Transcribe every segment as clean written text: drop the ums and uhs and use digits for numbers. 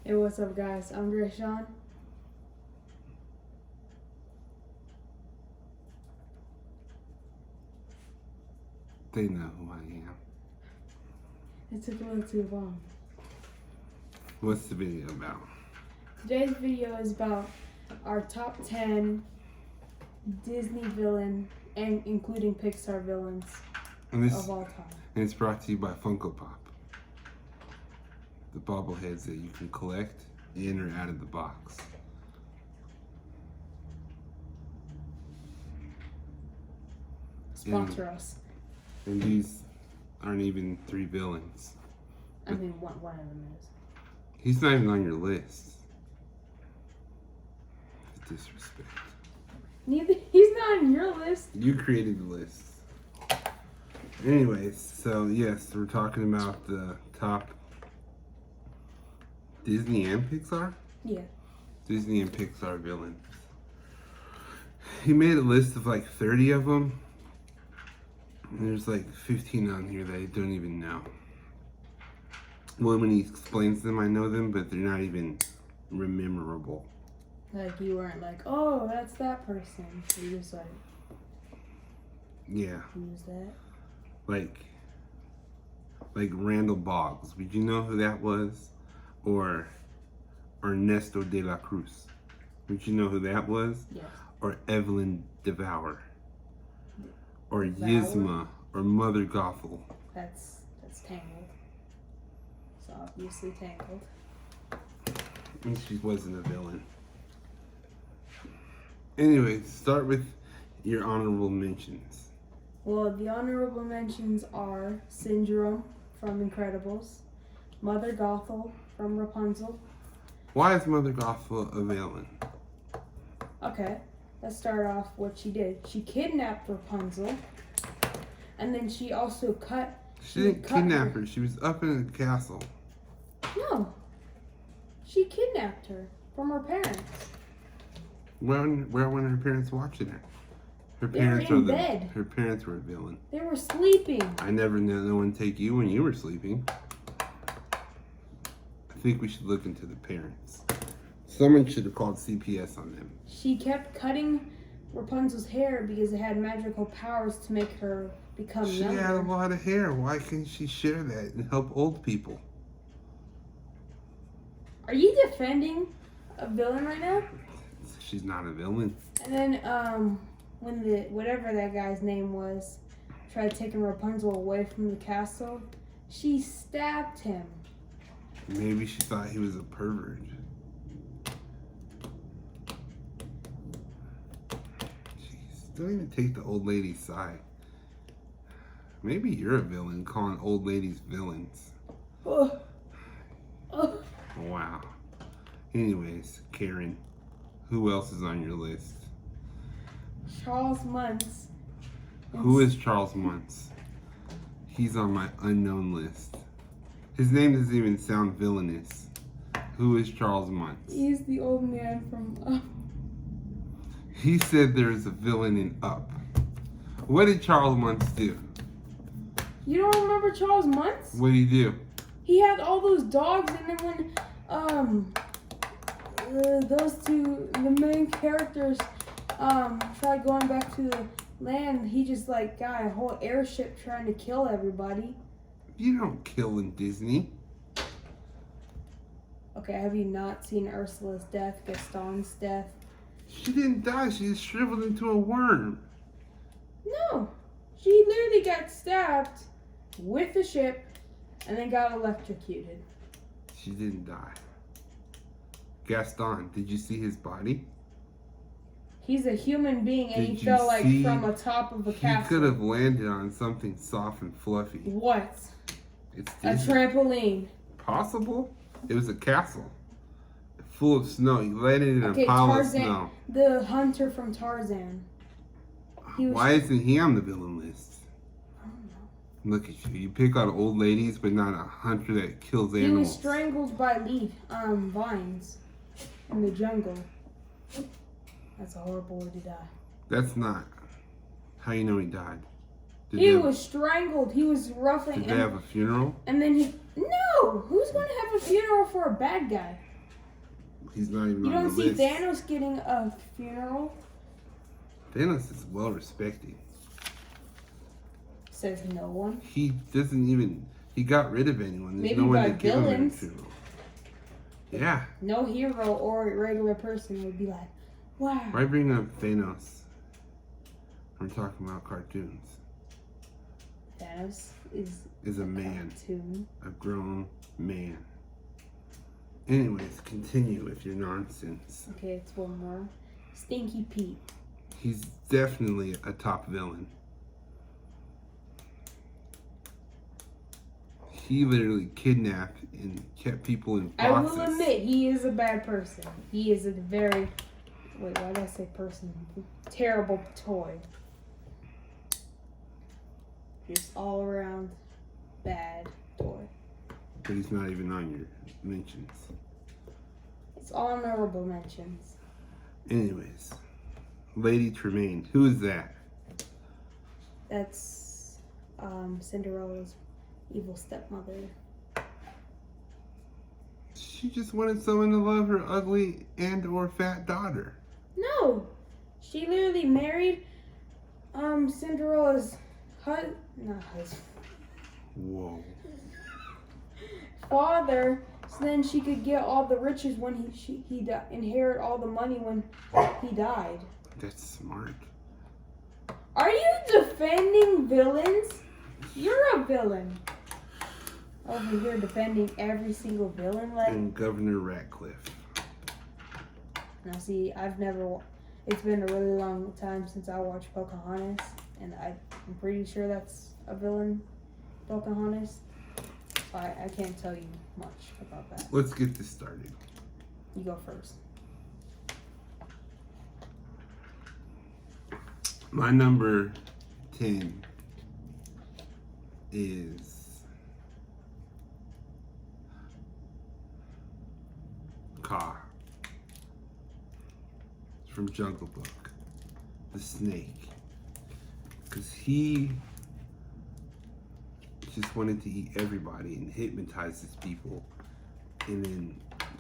Hey, what's up, guys? I'm Sean. They know who I am. It took a little too long. What's the video about? Today's video is about our top 10 Disney villain and including Pixar villains of all time. And it's brought to you by Funko Pop. The bobbleheads that you can collect in or out of the box. Sponsor us. And these aren't even 3 villains. I mean, one of them is. He's not even on your list. Disrespect. He's not on your list. You created the list. Anyways, so yes, we're talking about the top Disney and Pixar? Yeah. Disney and Pixar villains. He made a list of like 30 of them. And there's like 15 on here that I don't even know. Well, when he explains them, I know them, but they're not even memorable. Like, you weren't like, oh, that's that person. You just like, yeah. who's that? Like Randall Boggs. Would you know who that was? Or Ernesto de la Cruz. Would you know who that was? Yes. Or Evelyn Devour. Or Devour? Yzma. Or Mother Gothel. That's Tangled. It's obviously Tangled. And she wasn't a villain. Anyway, start with your honorable mentions. Well, the honorable mentions are Syndrome from Incredibles, Mother Gothel from Rapunzel. Why is Mother Gothel a villain? Okay, let's start off what she did. She kidnapped Rapunzel, and then she also cut... She didn't kidnap her. She was up in a castle. No. She kidnapped her from her parents. Where were her parents watching her? Her They were parents in bed. Her parents were a villain. They were sleeping. I never knew no one take you when you were sleeping. I think we should look into the parents. Someone should have called CPS on them. She kept cutting Rapunzel's hair because it had magical powers to make her become younger. She had a lot of hair. Why can't she share that and help old people? Are you defending a villain right now? She's not a villain. And then, when whatever that guy's name was tried taking Rapunzel away from the castle, she stabbed him. Maybe she thought he was a pervert. Jeez, don't even take the old lady's side. Maybe you're a villain calling old ladies villains. Oh. Oh. Wow. Anyways, Karen, who else is on your list? Charles Muntz. Who is Charles Muntz? He's on my unknown list. His name doesn't even sound villainous. Who is Charles Muntz? He's the old man from Up. He said there's a villain in Up. What did Charles Muntz do? You don't remember Charles Muntz? What did he do? He had all those dogs, and then when those two, the main characters, tried going back to the land, he just like got a whole airship trying to kill everybody. You don't kill in Disney. Okay, have you not seen Ursula's death, Gaston's death? She didn't die. She just shriveled into a worm. No, she literally got stabbed with the ship and then got electrocuted. She didn't die. Gaston, did you see his body? He's a human being, and Did he you fell like see? from the top of a castle. He could have landed on something soft and fluffy. What? It's A Disney. trampoline. Possible? It was a castle full of snow. He landed in Okay, a pile Tarzan, of snow. the hunter from Tarzan. Why isn't he on the villain list? I don't know. Look at you. You pick on old ladies, but not a hunter that kills He was animals. strangled by vines in the jungle. That's a horrible way to die. That's not how you know he died. He was strangled. He was roughing. Did they have a funeral? And then no. Who's going to have a funeral for a bad guy? He's not even You on don't the see list. Thanos getting a funeral. Thanos is well respected. Says no one. He doesn't even. He got rid of anyone. There's Maybe no one by to give him a villains. funeral. Yeah. No hero or regular person would be like, wow. Why bring up Thanos? I'm talking about cartoons. Thanos is A man. cartoon. A grown man. Anyways, continue with your nonsense. Okay, it's one more. Stinky Pete. He's definitely a top villain. He literally kidnapped and kept people in I boxes. will admit, he is a bad person. He is a very... Wait, why did I say person? Terrible toy. Just all around bad toy. But he's not even on your mentions. It's honorable mentions. Anyways, Lady Tremaine. Who is that? That's Cinderella's evil stepmother. She just wanted someone to love her ugly and or fat daughter. No! She literally married Cinderella's not husband. Whoa. Father, so then she could get all the riches when he inherit all the money when he died. That's smart. Are you defending villains? You're a villain. Over here defending every single villain, like. And Governor Ratcliffe. Now see, it's been a really long time since I watched Pocahontas, and I'm pretty sure that's a villain, Pocahontas. So I can't tell you much about that. Let's get this started. You go first. My number 10 is Kaa. It's from Jungle Book. The snake. Because he just wanted to eat everybody and hypnotizes people. And then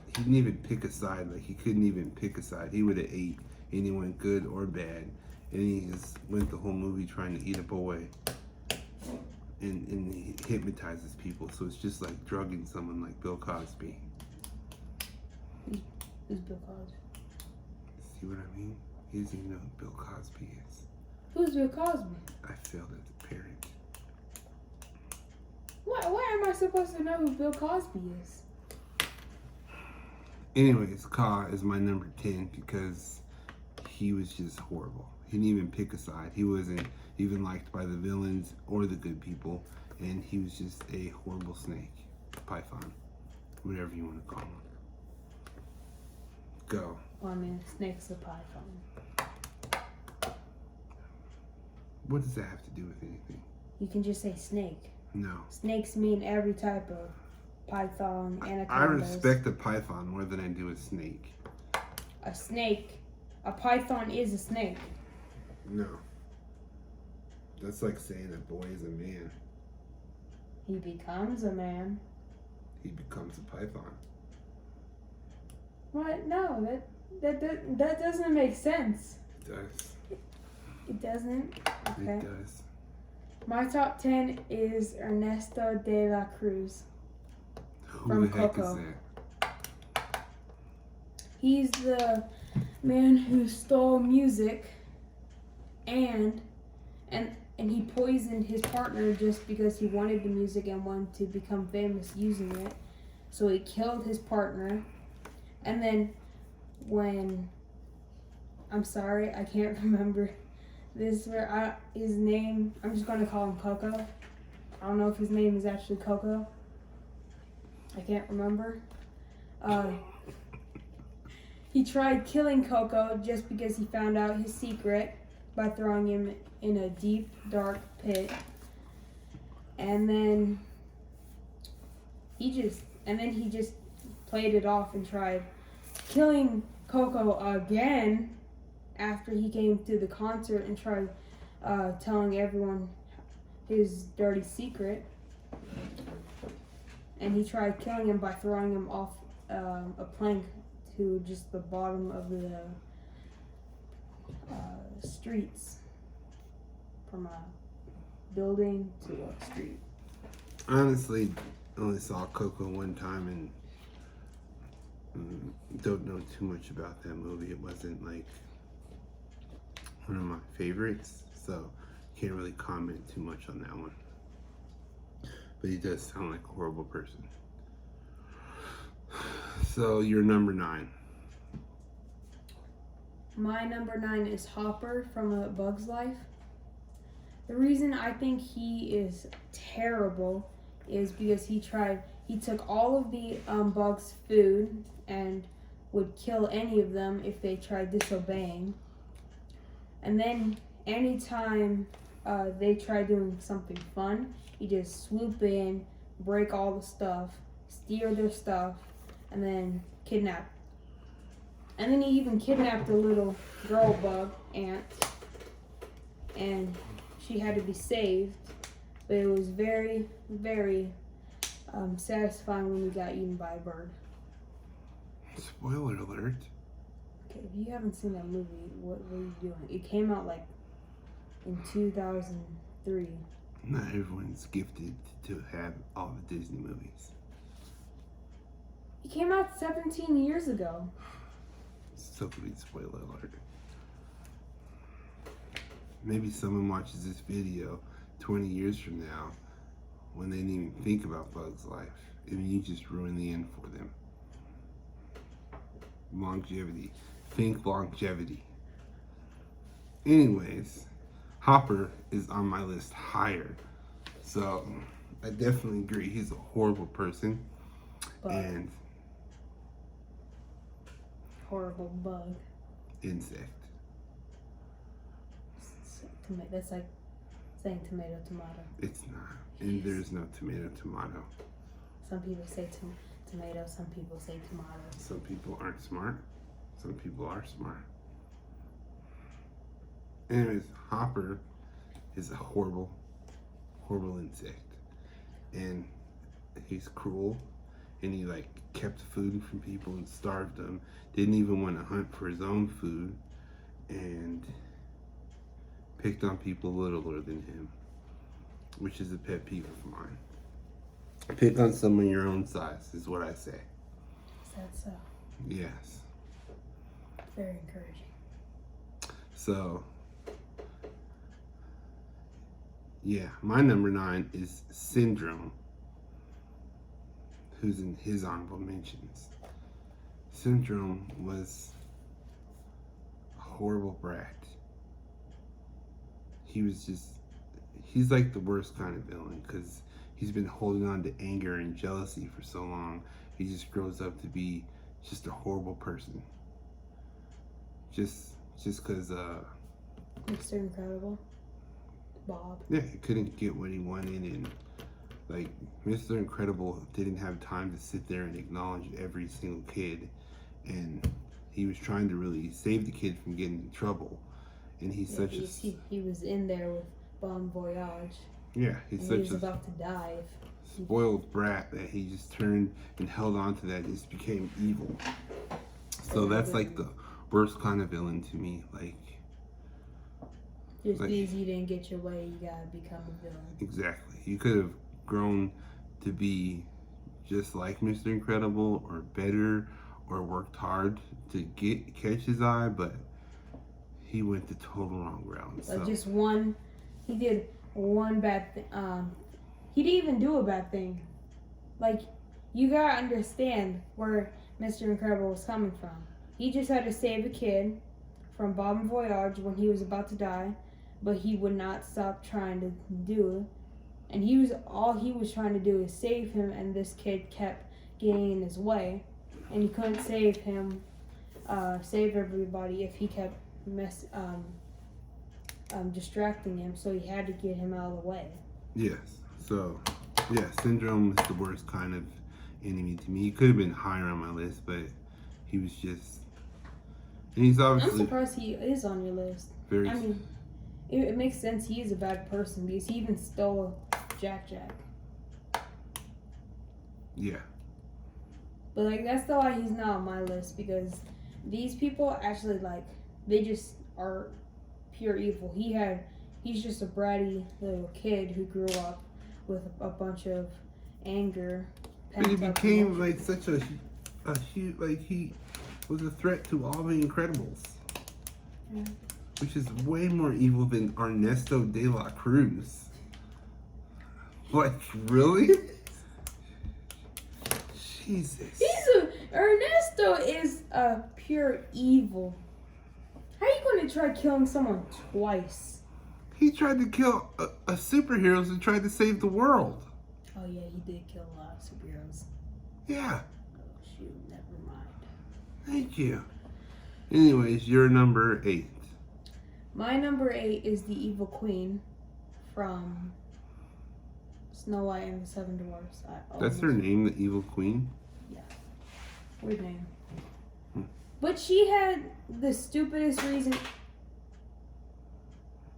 he didn't even pick a side. Like, he couldn't even pick a side. He would have ate anyone good or bad. And he just went the whole movie trying to eat a boy. And he hypnotizes people. So it's just like drugging someone like Bill Cosby. Who's Bill Cosby? See what I mean? He doesn't even know who Bill Cosby is. Who's Bill Cosby? I failed as a parent. Why am I supposed to know who Bill Cosby is? Anyways, Kaa is my number 10 because he was just horrible. He didn't even pick a side. He wasn't even liked by the villains or the good people. And he was just a horrible snake. Python. Whatever you want to call him. Go. Well, I mean, snake's a python. What does that have to do with anything? You can just say snake. No. Snakes mean every type of python, anacondas. I respect a python more than I do a snake. A snake. A python is a snake. No. That's like saying a boy is a man. He becomes a man. He becomes a python. What? No, that doesn't make sense. It does. It doesn't? Okay. It does. My top 10 is Ernesto de la Cruz. Who From the heck Coco. is that? He's the man who stole music and he poisoned his partner just because he wanted the music and wanted to become famous using it. So he killed his partner. And then I'm sorry, I can't remember his name, I'm just going to call him Coco. I don't know if his name is actually Coco. I can't remember. He tried killing Coco just because he found out his secret by throwing him in a deep, dark pit. And then he just played it off and tried killing Coco again after he came to the concert and tried telling everyone his dirty secret. And he tried killing him by throwing him off a plank to just the bottom of the streets, from a building to a street. Honestly, I only saw Coco one time and don't know too much about that movie. It wasn't like one of my favorites, so can't really comment too much on that one. But he does sound like a horrible person. So you're number 9. My number 9 is Hopper from A Bug's Life. The reason I think he is terrible is because he took all of the bugs' food and would kill any of them if they tried disobeying. And then anytime they try doing something fun, he just swoop in, break all the stuff, steal their stuff, and then kidnap. And then he even kidnapped a little girl bug ant, and she had to be saved. But it was very, very satisfying when we got eaten by a bird. Spoiler alert. Okay, if you haven't seen that movie, what are you doing? It came out like in 2003. Not everyone's gifted to have all the Disney movies. It came out 17 years ago. So please, spoiler alert. Maybe someone watches this video 20 years from now when they didn't even think about Bug's Life. And you just ruined the end for them. Longevity. Think longevity. Anyways, Hopper is on my list higher. So I definitely agree. He's a horrible person. And horrible bug. Insect. That's like saying tomato. It's not. And there's no tomato. Some people say tomato, some people say tomato. Some people aren't smart. Some people are smart. Anyways, Hopper is a horrible, horrible insect. And he's cruel. And he kept food from people and starved them. Didn't even want to hunt for his own food. And picked on people littler than him. Which is a pet peeve of mine. Pick on someone your own size is what I say. Is that so? Yes. Very encouraging. So, yeah, my number 9 is Syndrome, who's in his honorable mentions. Syndrome was a horrible brat. He's like the worst kind of villain because he's been holding on to anger and jealousy for so long. He just grows up to be just a horrible person. Just because Mr. Incredible, Bob. Yeah, he couldn't get what he wanted, and Mr. Incredible didn't have time to sit there and acknowledge every single kid, and he was trying to really save the kid from getting in trouble. And he was in there with Bon Voyage. Yeah, he was about to die. Spoiled brat that he just turned and held on to that and just became evil. So that's the worst kind of villain to me. Just because you didn't get your way, you gotta become a villain. Exactly. You could have grown to be just like Mr. Incredible or better or worked hard to catch his eye, but he went the total wrong route. So he did one bad thing. He didn't even do a bad thing. You gotta understand where Mr. Incredible was coming from. He just had to save a kid from Bon Voyage when he was about to die, but he would not stop trying to do it. And all he was trying to do is save him, and this kid kept getting in his way, and he couldn't save him, save everybody if he kept distracting him. So he had to get him out of the way. Yes. So, yeah, Syndrome is the worst kind of enemy to me. He could have been higher on my list, but he was just. And he's obviously. I'm surprised he is on your list. It makes sense he is a bad person because he even stole Jack. Yeah. But like that's why he's not on my list, because these people actually like they just are pure evil. He's just a bratty little kid who grew up with a bunch of anger. But he pent up became emotions. like such a huge, like he was a threat to all the Incredibles. Yeah. Which is way more evil than Ernesto de la Cruz. Like, really? Jesus. Ernesto is a pure evil. How are you going to try killing someone twice? He tried to kill a superheroes and tried to save the world. Oh yeah, he did kill a lot of superheroes. Yeah. Oh shoot, never mind. Thank you. Anyways, you're number 8. My number 8 is the Evil Queen from Snow White and the Seven Dwarfs. That's her name, the Evil Queen? Yeah. Weird name. But she had the stupidest reason.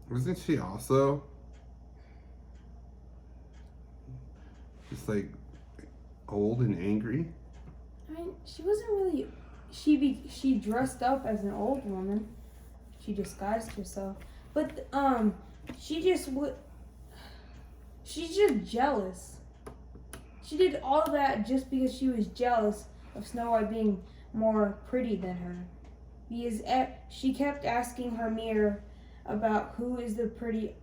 Wasn't she also just like old and angry? I mean, she wasn't really. She dressed up as an old woman. She disguised herself, but she's just jealous. She did all that just because she was jealous of Snow White being more pretty than her. Because she kept asking her mirror about who is the pretty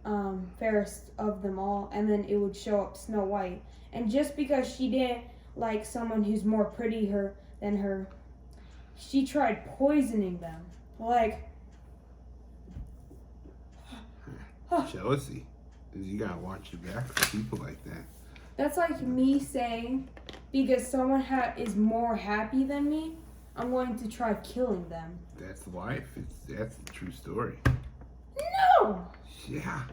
fairest of them all, and then it would show up Snow White. And just because she didn't like someone who's more prettier than her, she tried poisoning them. Like Jealousy. You gotta watch your back for people like that. that's like me saying, because someone is more happy than me, I'm going to try killing them. That's life. That's the true story. No! Yeah.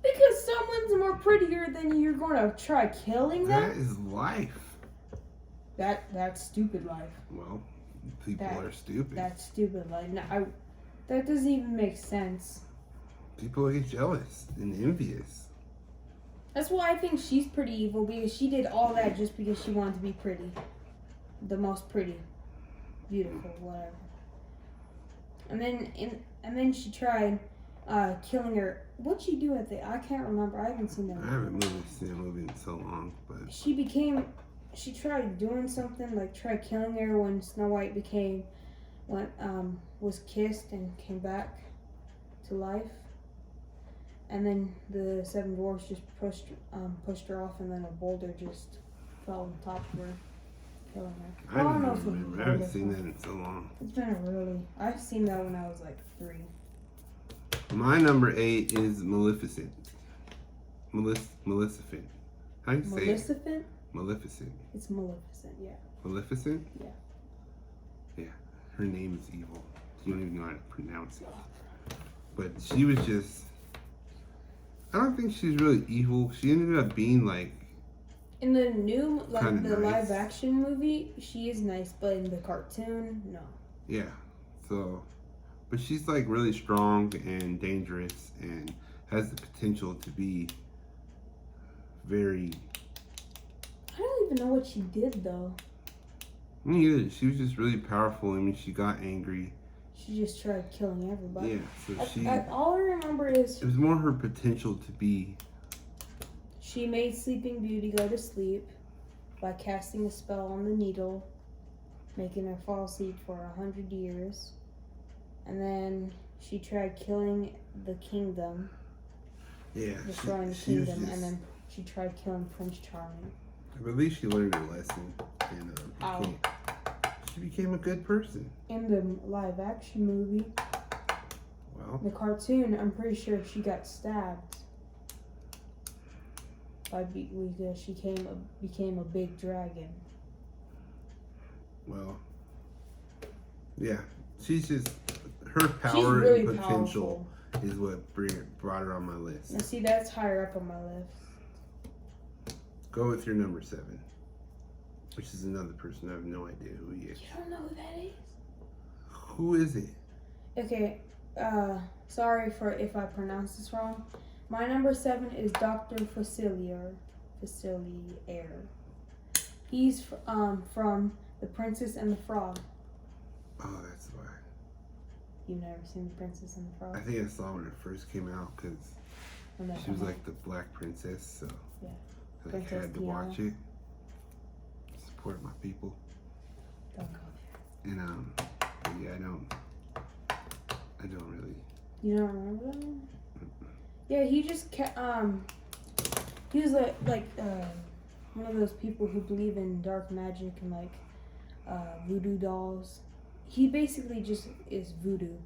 Because someone's more prettier than you, you're going to try killing them? That is life. That's stupid life. Well, people are stupid. That's stupid life. No, that doesn't even make sense. People get jealous and envious. That's why I think she's pretty evil, because she did all that just because she wanted to be pretty. The most pretty. Beautiful, whatever. And then she tried killing her. What'd she do at the? I can't remember. I haven't seen that. I haven't seen a movie in so long, but she tried doing something, like tried killing her when Snow White was kissed and came back to life. And then the Seven Dwarfs just pushed her off, and then a boulder just fell on top of her, killing her. I don't remember. I haven't seen that in so long. It's been I've seen that when I was like 3. My number 8 is Maleficent. Maleficent. How do you say it? Maleficent? Maleficent. It's Maleficent, yeah. Maleficent? Yeah. Yeah. Her name is evil. You don't even know how to pronounce it. But she was just... I don't think she's really evil. She ended up being like... In the new, like the nice. live action movie, she is nice, but in the cartoon, no. Yeah. So... But she's like really strong and dangerous and has the potential to be very... I don't even know what she did though. Me either. She was just really powerful. I mean, she got angry. She just tried killing everybody. Yeah, so all I remember is... It was more her potential to be... She made Sleeping Beauty go to sleep by casting a spell on the needle, making her fall asleep for 100 years. And then she tried killing the kingdom. Yeah. Destroying the kingdom, and then she tried killing Prince Charming. But at least she learned her lesson and she became a good person. In the live action movie, the cartoon, I'm pretty sure she got stabbed because she became a big dragon. Well, yeah, she's just her power really and potential powerful. Is what brought her on my list. Now see, that's higher up on my list. Go with your number 7, which is another person. I have no idea who he is. You don't know who that is? Who is it? Okay, sorry for if I pronounce this wrong. My number 7 is Dr. Facilier. He's from The Princess and the Frog. Oh, that's why. You've never seen The Princess and the Frog? I think I saw when it first came out because she was like the black princess, so Yeah. I Princess had to Tiana. watch it. Support my people. Don't go there. And but yeah, I don't really. You don't remember that one? Yeah, he just kept, he was like one of those people who believe in dark magic and like voodoo dolls. He basically just is voodoo.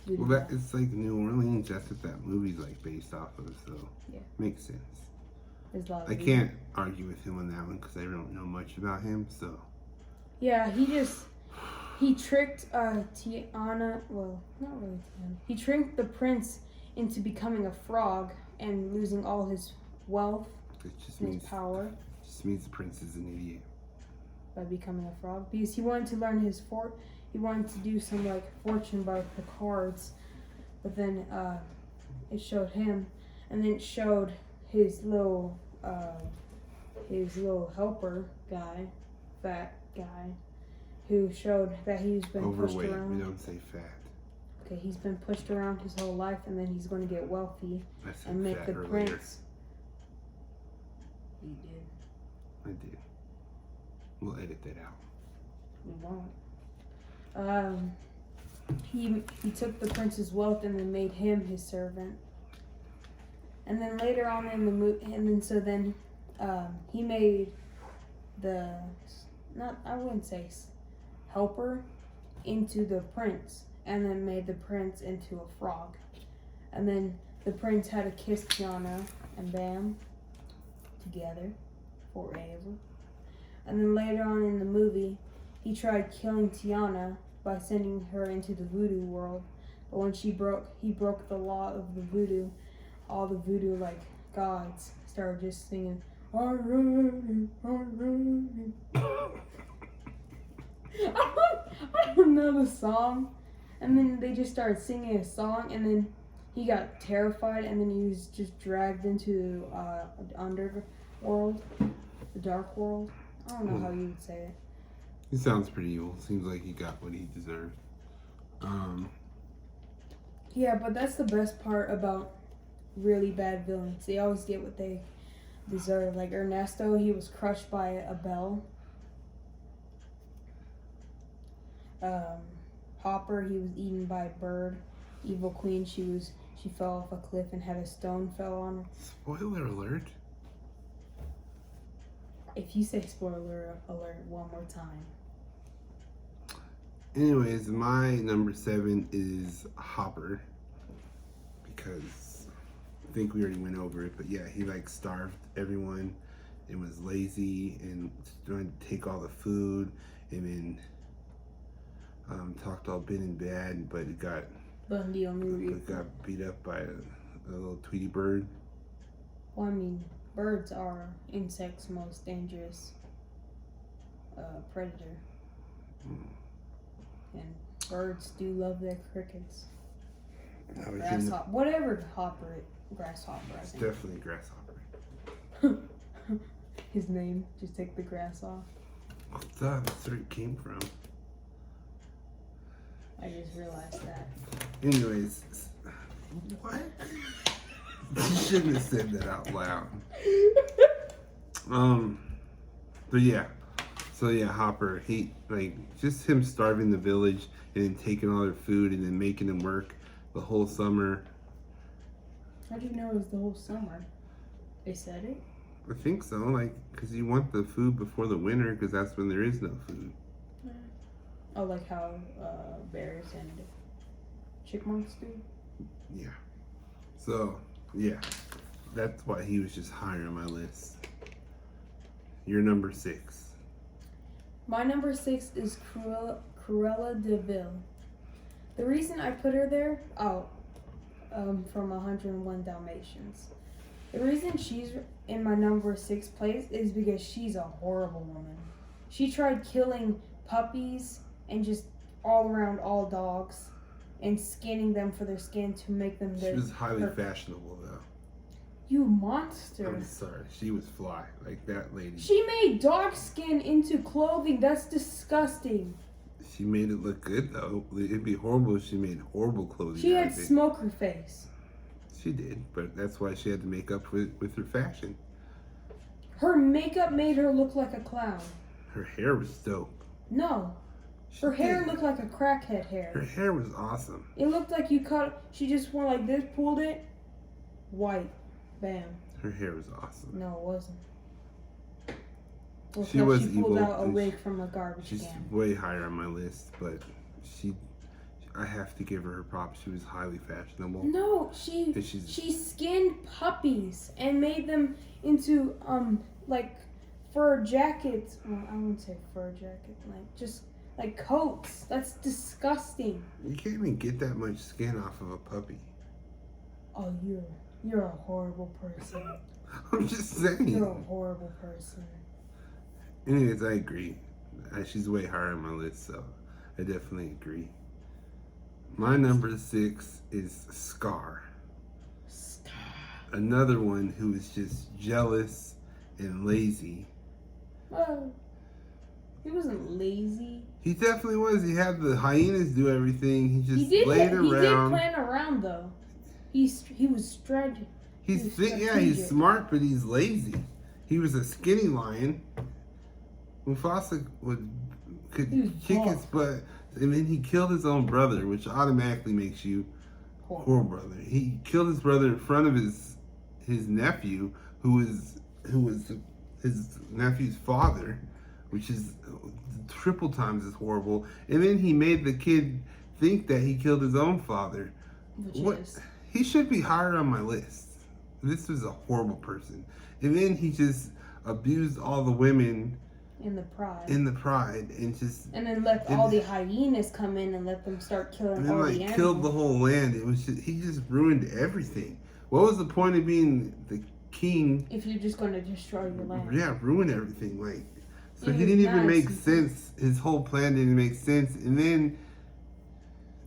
Well, that it's like New Orleans. That's what that movie's like based off of. So yeah, makes sense. There's a lot of I voodoo. can't argue with him on that one because I don't know much about him. So Yeah, he tricked Tiana. Well, not really Tiana. He tricked the prince into becoming a frog and losing all his wealth it just and means his power just means the prince is an idiot. by becoming a frog because he wanted to learn he wanted to do some like fortune by the cards, but then it showed him, and then it showed his little helper guy, fat guy, who showed that he's been pushed Overweight. around. We don't say fat. Okay, he's been pushed around his whole life, and then he's going to get wealthy I said and make fat the earlier. prince. You did. I did. We'll edit that out. We won't. He took the prince's wealth and then made him his servant. And then later on in the movie, he made I wouldn't say helper into the prince, and then made the prince into a frog. And then the prince had to kiss Tiana, and bam, together forever. And then later on in the movie, he tried killing Tiana by sending her into the voodoo world. But when he broke the law of the voodoo, all the voodoo like gods started just singing, I'm ready, I'm ready. I don't know the song. And then they just started singing a song, and then he got terrified, and then he was just dragged into the underworld, the dark world. I don't know how you would say it. He sounds pretty evil. Seems like he got what he deserved. Yeah, but that's the best part about really bad villains. They always get what they deserve. Like Ernesto, he was crushed by a bell. Hopper, he was eaten by a bird. Evil Queen, she fell off a cliff and had a stone fell on her. Spoiler alert. If you say spoiler alert one more time. Anyways, my number 7 is Hopper, because I think we already went over it, but yeah, he like starved everyone and was lazy and trying to take all the food, and then talked all big and bad, but it got beat up by a little Tweety bird. Well, I mean, birds are insects' most dangerous predator. And birds do love their crickets. Grasshopper, whatever grasshopper, I It's think. definitely grasshopper. His name, just take the grass off. What's up? That's where it came from. I just realized that. Anyways, what? You shouldn't have said that out loud. But yeah. So yeah, Hopper, just him starving the village and then taking all their food and then making them work the whole summer. How do you know it was the whole summer? They said it? I think so, because you want the food before the winter, because that's when there is no food. Oh, like how bears and chipmunks do? Yeah. So, yeah. That's why he was just higher on my list. Your number 6. My number 6 is Cruella de Vil. The reason I put her there, from 101 Dalmatians. The reason she's in my number 6 place is because she's a horrible woman. She tried killing puppies and just all around all dogs and skinning them for their skin to make them She was highly fashionable, though. You monster. I'm sorry. She was fly. Like that lady. She made dog skin into clothing. That's disgusting. She made it look good, though. It'd be horrible if she made horrible clothing. She out had of it. smoker face. She did, but that's why she had to make up with her fashion. Her makeup made her look like a clown. Her hair was dope. No. Her hair looked like a crackhead hair. Her hair was awesome. It looked like you cut. She just went like this, pulled it, white, bam. Her hair was awesome. No, it wasn't. Looked She like was she pulled evil, out a and wig from a garbage She's can. way higher on my list, but I have to give her props. She was highly fashionable. No, she skinned puppies and made them into like fur jackets. Well, I wouldn't say fur jacket, like just like coats. That's disgusting. You can't even get that much skin off of a puppy. Oh, you're a horrible person. I'm just saying. You're a horrible person. Anyways, I agree. She's way higher on my list, so I definitely agree. My number 6 is Scar. Another one who is just jealous and lazy. He wasn't lazy. He definitely was. He had the hyenas do everything. He just laid around. He did plan around though. He was strategic. He's smart, but he's lazy. He was a skinny lion. Mufasa could kick his butt, and then he killed his own brother, which automatically makes you horrible brother. He killed his brother in front of his nephew, who was his nephew's father, which is triple times as horrible. And then he made the kid think that he killed his own father. He should be higher on my list. This was a horrible person. And then he just abused all the women in the pride and then let all the hyenas come in and let them start killing and then, all the animals. Killed the whole land. It was he just ruined everything. What was the point of being the king if you're just going to destroy your land? Yeah, ruin everything. So he didn't even make sense. His whole plan didn't make sense. And then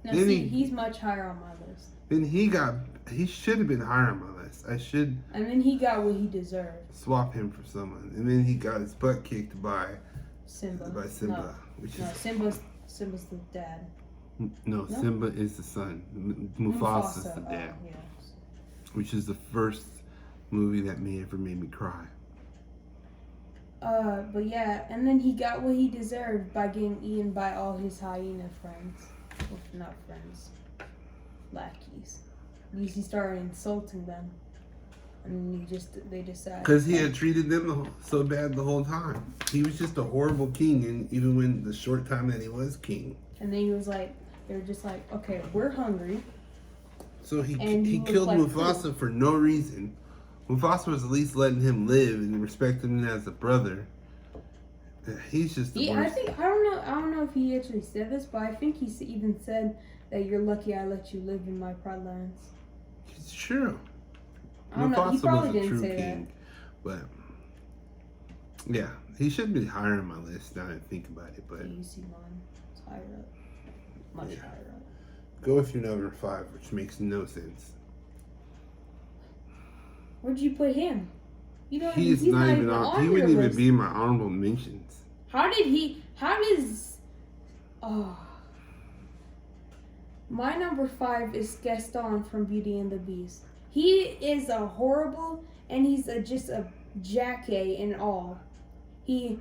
he's much higher on my list. Then he should have been higher on my list. And then he got what he deserved. Swap him for someone. And then he got his butt kicked by Simba. Simba's the dad. No, Simba is the son. Mufasa's the dad. Yes. Which is the first movie that ever made me cry. But yeah, and then he got what he deserved by getting eaten by all his hyena friends. Well, not friends. Lackeys. Because he started insulting them. And they decided. Because he had treated them so bad the whole time. He was just a horrible king, and even when the short time that he was king. And then they were just like, okay, we're hungry. So he killed Mufasa for no reason. Mufasa was at least letting him live and respecting him as a brother. He's just the worst. I don't know if he actually said this, but I think he even said that you're lucky I let you live in my pride lands. It's true. I don't know. He probably was a didn't true say king, but yeah, he should be higher on my list now that I think about it. But you see mine, it's higher up, much higher up. Go with your number 5, which makes no sense. Where'd you put him? He's not even on. He wouldn't even be in my honorable mentions. My number 5 is Gaston from Beauty and the Beast. He is a horrible, and he's just a jackass in all. He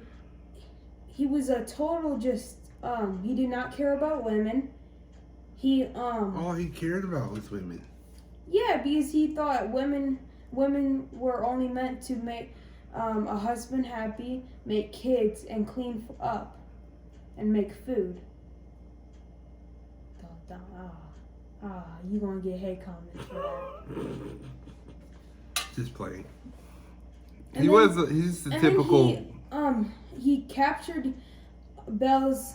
was a total he did not care about women. All he cared about was women. Yeah, because he thought women were only meant to make a husband happy, make kids, and clean up, and make food. You gonna get hate comments for that. Just playing. He's the typical. He captured Belle's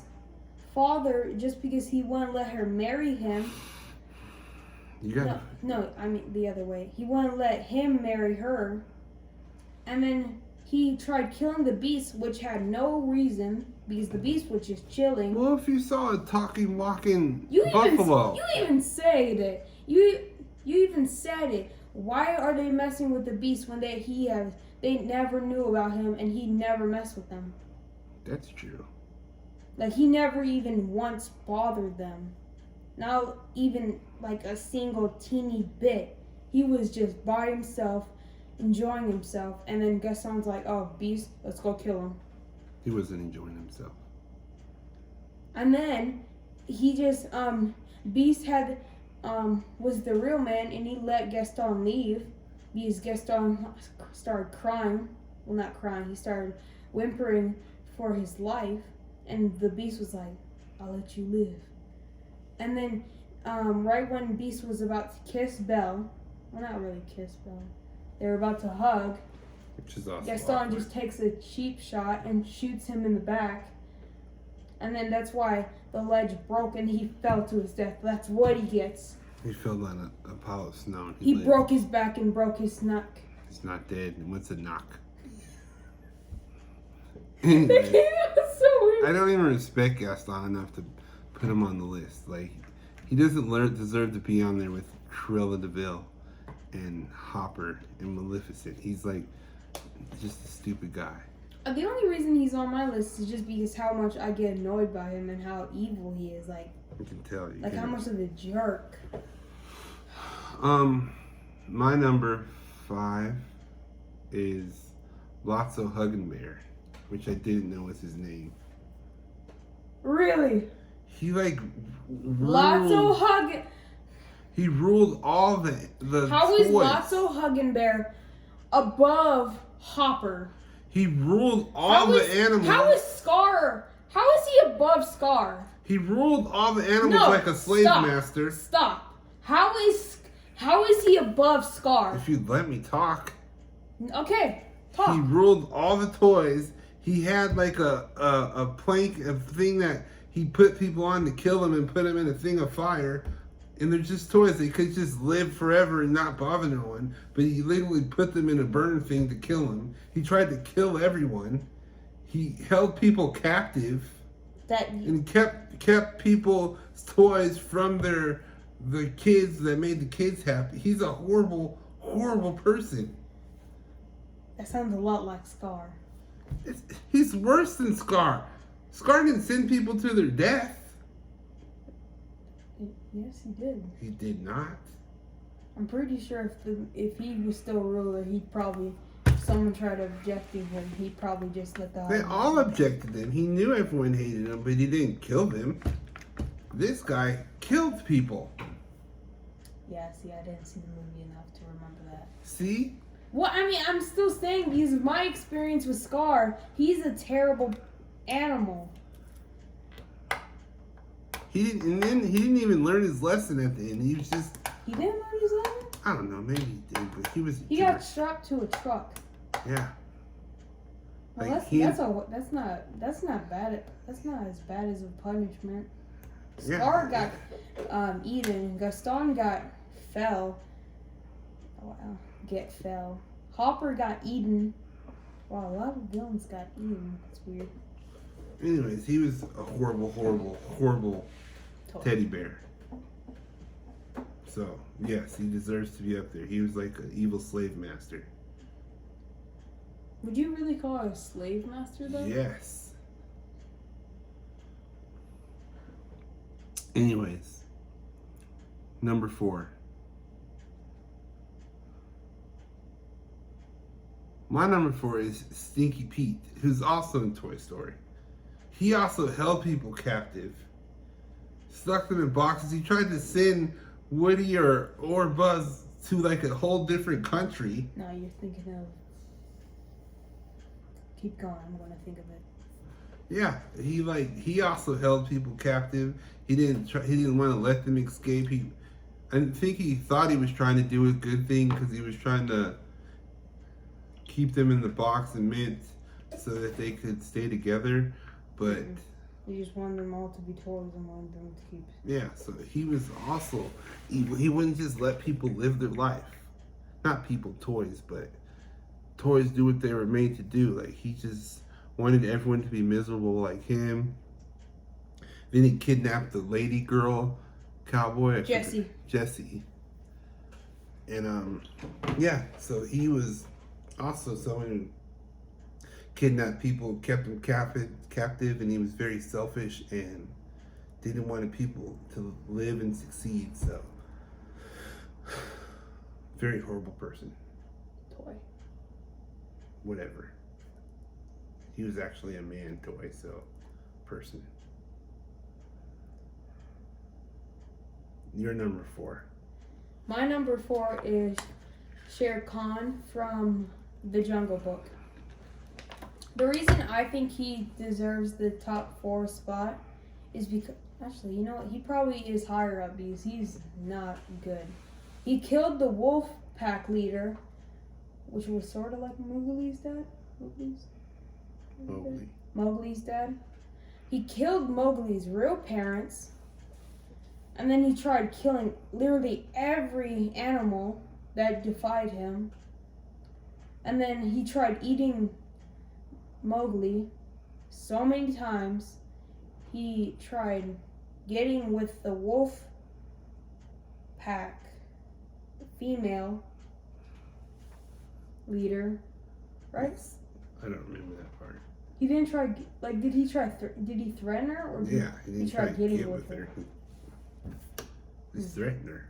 father just because he wouldn't let her marry him. No, I mean the other way. He wouldn't let him marry her. And then he tried killing the beast, which had no reason, because the beast was just chilling. Well, if you saw a talking, walking buffalo. You even said it. You even said it. why are they messing with the Beast when they never knew about him and he never messed with them? That's true. Like, he never even once bothered them. Not even like a single teeny bit. He was just by himself, enjoying himself, and then Gaston's like, oh, Beast, let's go kill him. He wasn't enjoying himself. And then he just, Beast was the real man, and he let Gaston leave because Gaston started crying. Well, not crying, he started whimpering for his life, and the Beast was like, I'll let you live. And then, right when Beast was about to kiss Belle, well, not really kiss Belle, they were about to hug, which is awesome. Gaston just takes a cheap shot and shoots him in the back. And then that's why the ledge broke and he fell to his death. That's what he gets. He fell on a pile of snow. And he broke his back and broke his neck. He's not dead. And what's a knock? That was so weird. I don't even respect Gaston enough to put him on the list. Like, he doesn't deserve to be on there with Cruella de Vil and Hopper and Maleficent. He's like just a stupid guy. The only reason he's on my list is just because how much I get annoyed by him and how evil he is. Like, I can tell you. Like, how much of a jerk. My number 5 is Lotso Huggenbear, which I didn't know was his name. Really? He like Lotso Huggen. He ruled all the How toys. is Lotso Huggenbear above Hopper? He ruled all the animals. How is Scar? How is he above Scar? He ruled all the animals like a slave master. Stop. How is he above Scar? If you'd let me talk. Okay, talk. He ruled all the toys. He had like a plank, a thing that he put people on to kill them and put them in a thing of fire. And they're just toys. They could just live forever and not bother no one. But he literally put them in a burn thing to kill them. He tried to kill everyone. He held people captive. And kept people's toys from the kids that made the kids happy. He's a horrible, horrible person. That sounds a lot like Scar. He's worse than Scar. Scar didn't send people to their death. Yes, he did. He did not. I'm pretty sure if he was still ruler, he'd probably, if someone tried to object to him, he'd probably just let the... They all objected to him. He knew everyone hated him, but he didn't kill them. This guy killed people. Yeah, see, I didn't see the movie enough to remember that. See? Well, I mean, I'm still saying, because of my experience with Scar, he's a terrible animal. He didn't even learn his lesson at the end. He was just... He didn't learn his lesson? I don't know, maybe he did, but he was... He got strapped to a truck. Yeah. Well, Like that's not bad. That's not as bad as a punishment. Scar got eaten. Gaston fell. Oh, wow. Fell. Hopper got eaten. Wow, a lot of villains got eaten. That's weird. Anyways, he was a horrible, horrible, horrible teddy bear. So, yes, he deserves to be up there. He was like an evil slave master. Would you really call it a slave master, though? Yes. Anyways, number 4. My number 4 is Stinky Pete, who's also in Toy Story. He also held people captive, stuck them in boxes. He tried to send Woody or Buzz to like a whole different country. No, you're thinking of... Keep going, I'm going to think of it. Yeah, he also held people captive. He didn't want to let them escape. I think he thought he was trying to do a good thing because he was trying to keep them in the box and mint so that they could stay together. But he just wanted them all to be toys and wanted them to keep... Yeah, so he was also evil. He wouldn't just let people live their life. Not people, toys, but toys do what they were made to do. Like, he just wanted everyone to be miserable like him. Then he kidnapped the lady girl cowboy. Jessie. And yeah, so he was also someone who kidnapped people, kept them captive, and he was very selfish and didn't want people to live and succeed. So, very horrible person. Toy. Whatever. He was actually a man toy, so person. You're number 4. My number 4 is Shere Khan from The Jungle Book. The reason I think he deserves the top 4 spot is because, actually, you know what? He probably is higher up because he's not good. He killed the wolf pack leader, which was sort of like Mowgli's dad. Mowgli's dad. He killed Mowgli's real parents, and then he tried killing literally every animal that defied him. And then he tried eating Mowgli so many times. He tried getting with the wolf pack female leader, right? I don't remember that part. He didn't try, like, did he threaten her? Or Yeah, he didn't try to getting get with her. He threatened her.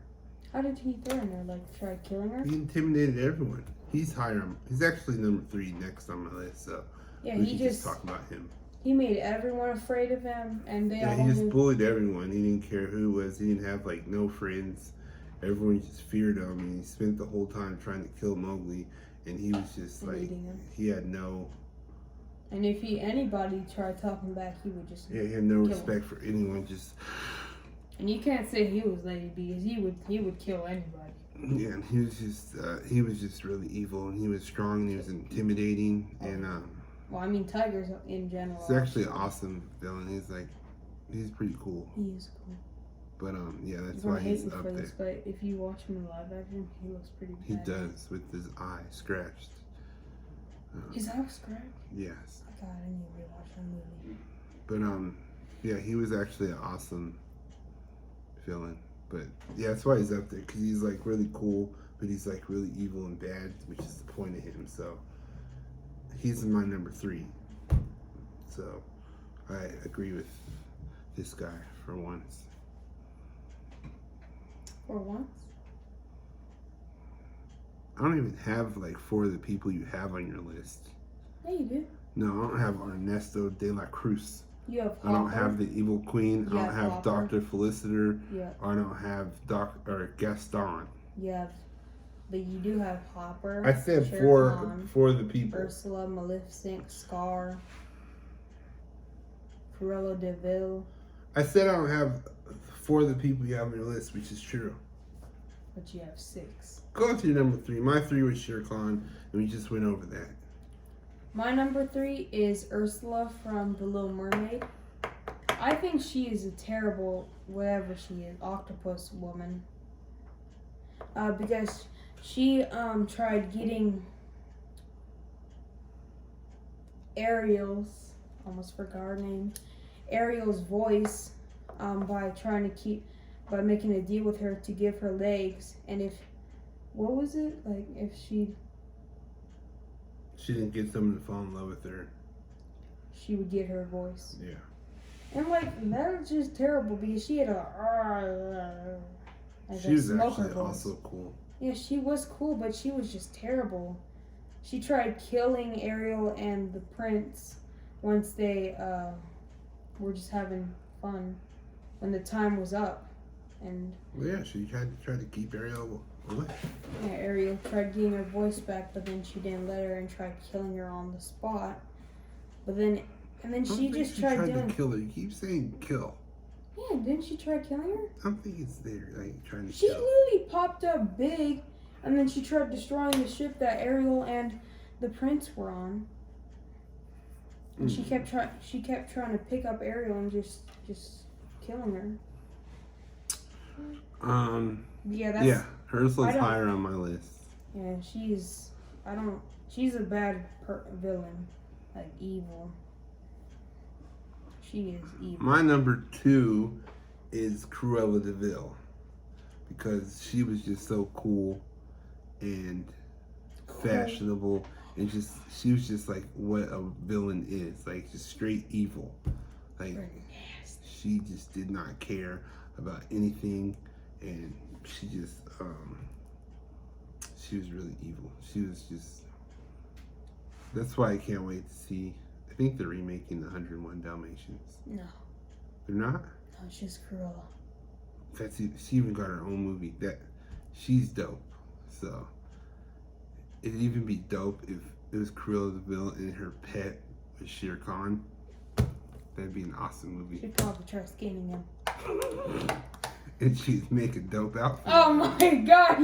How did he threaten her? Like, try killing her? He intimidated everyone. He's higher. He's actually number 3 next on my list, so Yeah, we he can just talk about him. He made everyone afraid of him, and they all he just knew. bullied everyone. He didn't care who it was. He didn't have like no friends. Everyone just feared him, and he spent the whole time trying to kill Mowgli. And he was just And like, eating him. he had no. And if anybody tried talking back, he would just. Yeah, he had no kill respect for anyone. Just. And you can't say he was lazy because he would kill anybody. Yeah, and he was just really evil, and he was strong, and he was intimidating, and Well, I mean, tigers in general. he's actually an awesome villain. He's pretty cool. He is cool. But yeah, that's You're why gonna hate he's me up for there. this, but if you watch him in live action, he looks pretty bad. He does, with his eye scratched. His eye was scratched? Yes. Oh, God, I need to rewatch that movie. But yeah, he was actually an awesome villain. But yeah, that's why he's up there, because he's like really cool, but he's like really evil and bad, which is the point of him. So he's my number 3. So I agree with this guy for once. For once? I don't even have like 4 of the people you have on your list. Yeah, you do. No, I don't have Ernesto de la Cruz. You have Hopper. I don't have the Evil Queen. I don't have Hopper. Dr. Feliciter. Yeah. I don't have Gaston. Yeah, but you do have Hopper. I said Shere 4 Khan, of the people. Ursula, Maleficent, Scar, Cruella de Vil. I said I don't have 4 of the people you have on your list, which is true. But you have 6. Go on to your number 3. My 3 was Shere Khan, and we just went over that. My number 3 is Ursula from The Little Mermaid. I think she is a terrible, whatever she is, octopus woman. Because she tried getting Ariel's, almost forgot her name, Ariel's voice by making a deal with her to give her legs. And if she didn't get someone to fall in love with her. She would get her voice. Yeah. And that was just terrible because she had a She was smoker actually voice. also cool. Yeah, she was cool, but she was just terrible. She tried killing Ariel and the prince once they were just having fun when the time was up. And Well, yeah, she tried to keep Ariel away. yeah, Ariel tried getting her voice back, but then she didn't let her and tried killing her on the spot. And then she just tried doing. to kill her. You keep saying kill. Yeah, didn't she try killing her? I don't think it's there, like trying to She kill. literally popped up big, and then she tried destroying the ship that Ariel and the prince were on. And she kept trying to pick up Ariel and just killing her. Yeah, Ursula's higher on my list. Yeah, she's a bad villain, like evil. She is evil. My number 2 is Cruella de Vil, because she was just so cool, and fashionable, and just she was just like what a villain is, like just straight evil. Like she just did not care about anything, and she just she was really evil. She was just. That's why I can't wait to see. I think they're remaking the 101 Dalmatians. No. They're not? No, it's just Cruella. She even got her own movie. She's dope. So it'd even be dope if it was Cruella the villain and her pet was Shere Khan. That'd be an awesome movie. She'd probably try skinning him. And she'd make a dope outfit. Oh my god,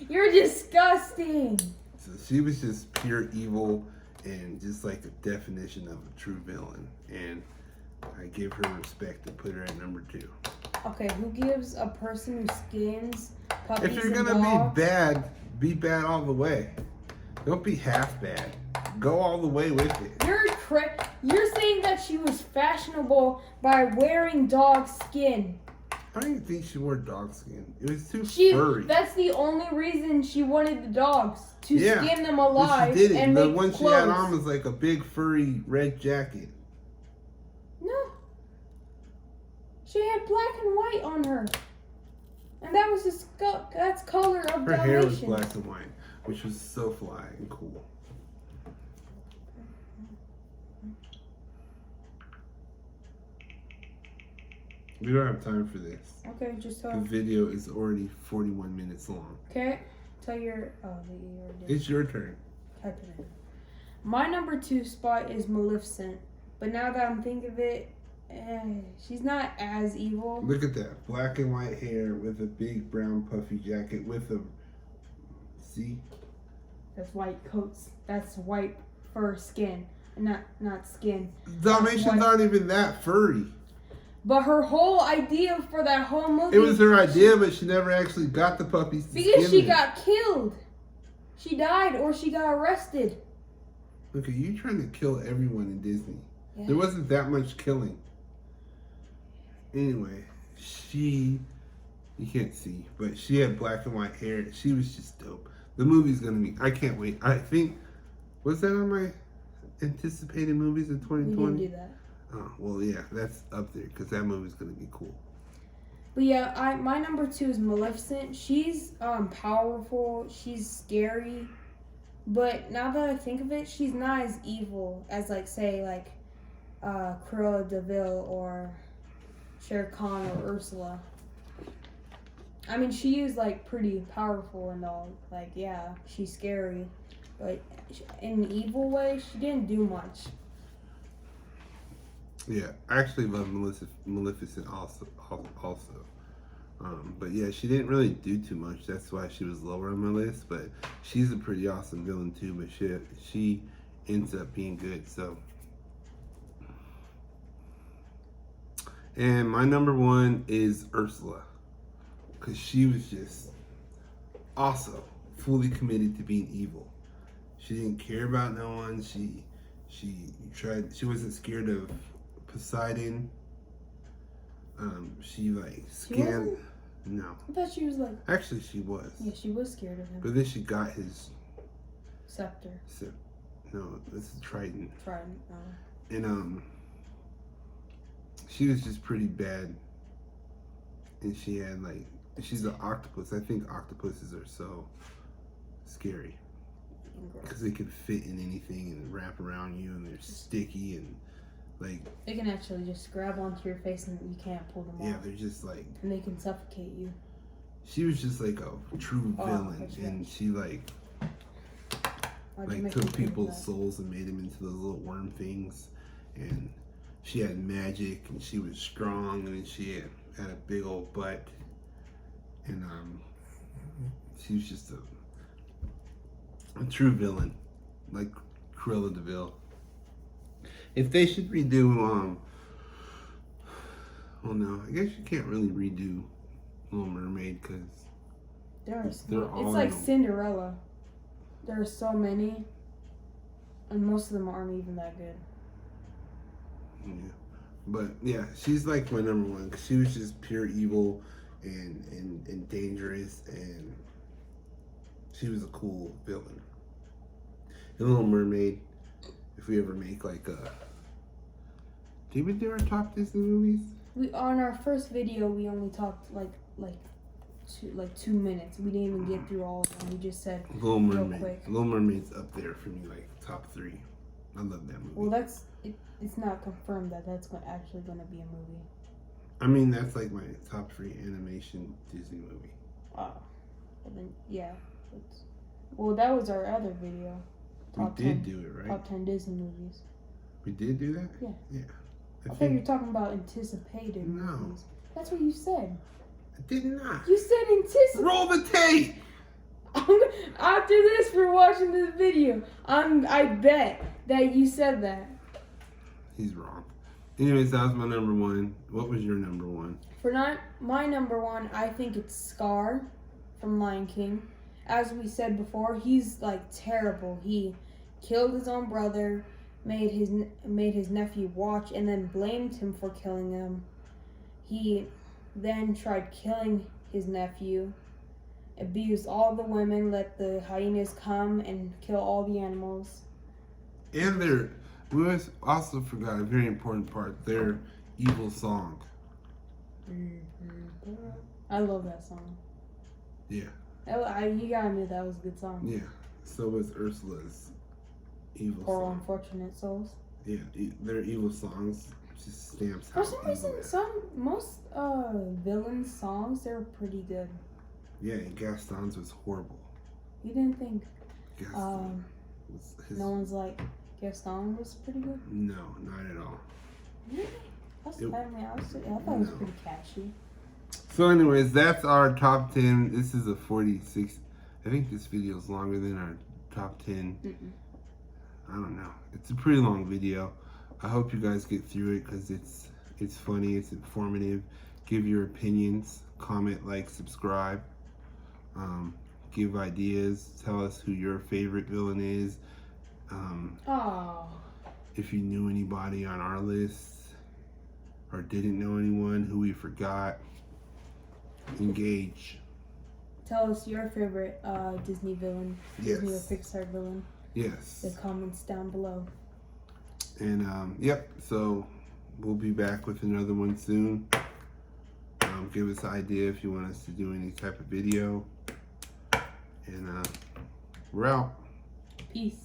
you're disgusting. So she was just pure evil and just like the definition of a true villain. And I give her respect and put her at number 2. Okay, who gives a person who skins puppies If you're and gonna dogs? be bad all the way. Don't be half bad. Go all the way with it. You're saying that she was fashionable by wearing dog skin. I don't even think she wore dog skin. It was too furry. That's the only reason she wanted the dogs, to skin them alive She did it. and the make one clothes. she had on was like a big furry red jacket. No. She had black and white on her. And that was that's color of Her hair was Dalmatian. black and white, which was so fly and cool. We don't have time for this. Okay, just The tell. video is already 41 minutes long. Okay, tell your. Oh, you already did. It's your turn. Type it in. My number 2 spot is Maleficent, but now that I'm thinking of it, she's not as evil. Look at that. Black and white hair with a big brown puffy jacket with a... See? That's white coats. That's white fur skin, not skin. Dalmatians aren't even that furry. But her whole idea for that whole movie. It was her idea, but she never actually got the puppies to because skin she them. got killed. She died or she got arrested. Look, are you trying to kill everyone in Disney? Yeah. There wasn't that much killing. Anyway, you can't see, but she had black and white hair. She was just dope. The movie's gonna be, I can't wait. I think, was that on my anticipated movies in 2020? We didn't do that. Oh, well, yeah, that's up there because that movie's gonna be cool. But yeah, my number 2 is Maleficent. She's powerful. She's scary. But now that I think of it, she's not as evil as Cruella de Vil or Shere Khan or Ursula. I mean, she is pretty powerful and all. Yeah, she's scary. But in an evil way, she didn't do much. Yeah, I actually love Maleficent also. But yeah, she didn't really do too much. That's why she was lower on my list. But she's a pretty awesome villain too. But she ends up being good. So, and my number 1 is Ursula, because she was just also fully committed to being evil. She didn't care about no one. She wasn't scared of Poseidon. She scanned. No. I thought she was Actually, she was. Yeah, she was scared of him. But then she got his Scepter. No, this is Triton. Trident. And she was just pretty bad. And she had she's an octopus. I think octopuses are so scary because they can fit in anything and wrap around you, and they're sticky and they can actually just grab onto your face and you can't pull them off. Yeah, they're just and they can suffocate you. She was just a true villain, and she took people's souls and made them into those little worm things. And she had magic, and she was strong, and she had a big old butt, and she was just a true villain, like Cruella de Vil. If they should redo, well, no, I guess you can't really redo Little Mermaid because they're all. It's like Cinderella. There are so many, and most of them aren't even that good. Yeah, but yeah, she's my number 1 because she was just pure evil and dangerous, and She was a cool villain. The Little Mermaid. If we ever make like a... Did we do our top Disney movies? We on our first video we only talked like 2 minutes. We didn't even get through all of them. We just said Little real Mermaid. quick. Little Mermaid's up there for me, like top 3. I love that movie. Well, it's not confirmed that that's actually going to be a movie. I mean, that's like my top 3 animation Disney movie. Oh, and then yeah. Well, that was our other video. We did do it, right? Top 10 Disney movies. We did do that? Yeah. Yeah. I thought you were talking about anticipated movies. That's what you said. I did not. You said anticipated. Roll the tape! After this, for watching this video, I bet that you said that. He's wrong. Anyways, that was my number 1. What was your number 1? My number 1, I think it's Scar from Lion King. As we said before, he's like terrible. He killed his own brother, made his nephew watch, and then blamed him for killing him. He then tried killing his nephew, abused all the women, let the hyenas come and kill all the animals. And we also forgot a very important part, their evil song. I love that song. Yeah. You gotta admit that was a good song. Yeah. So was Ursula's evil Poor song. Unfortunate Souls. Yeah, their evil songs just stamps For how some evil reason, they are. most villain songs, they're pretty good. Yeah, and Gaston's was horrible. You didn't think Gaston was his... no one's like Gaston was pretty good? No, not at all. Really? I thought it was pretty catchy. So anyways, that's our top 10. This is a 46. I think this video is longer than our top 10. I don't know. It's a pretty long video. I hope you guys get through it because it's funny, it's informative. Give your opinions, comment, like, subscribe. Give ideas. Tell us who your favorite villain is. If you knew anybody on our list or didn't know anyone who we forgot. Engage. Tell us your favorite Disney villain, Disney or Yes. Pixar villain. Yes. The comments down below. And yep, so we'll be back with another one soon. Give us an idea if you want us to do any type of video. And we're out. Peace.